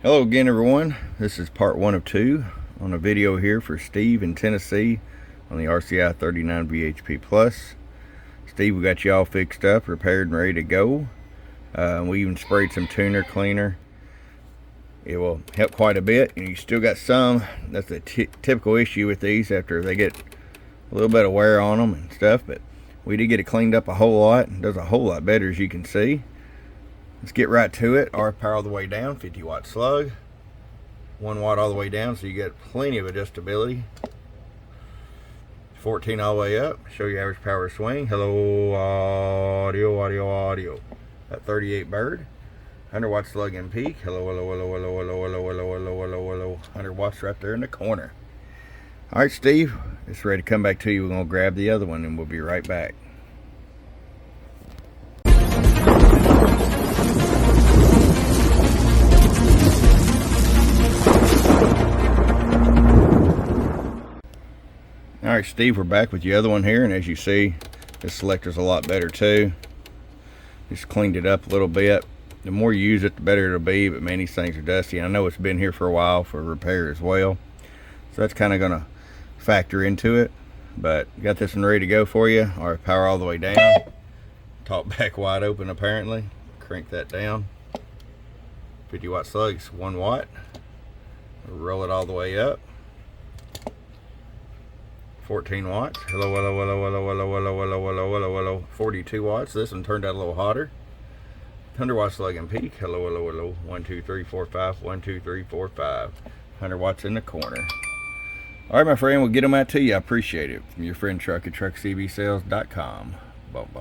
Hello again, everyone. This is part 1 of 2 on a video here for Steve in Tennessee on the RCI 39vhp Plus. Steve, we got you all fixed up, repaired and ready to go. We even sprayed some tuner cleaner. It will help quite a bit, and you still got some. That's a typical issue with these after they get a little bit of wear on them and stuff, but we did get it cleaned up a whole lot. It does a whole lot better, as you can see. Let's get right to it. RF power all the way down, 50 watt slug, 1 watt all the way down, so you get plenty of adjustability. 14 all the way up, show you average power swing. Hello, audio. At 38 bird, 100 watt slug and peak. Hello. 100 watts right there in the corner. All right, Steve, it's ready to come back to you. We're gonna grab the other one and we'll be right back. Alright, Steve, we're back with the other one here, and as you see, this selector's a lot better too. Just cleaned it up a little bit. The more you use it, the better it'll be, but man, these things are dusty. And I know it's been here for a while for repair as well, so that's kind of going to factor into it. But got this one ready to go for you. RF power all the way down. Top back wide open apparently. Crank that down. 50 watt slugs, 1 watt. Roll it all the way up. 14 watts. Hello. 42 watts. This one turned out a little hotter. 100 watts slug and peak. Hello. 1 2 3 4 5. 1 2 3 4 5. 100 watts in the corner. All right, my friend, we'll get them out to you. I appreciate it. From your friend Truck at truckcbsales.com. Bump.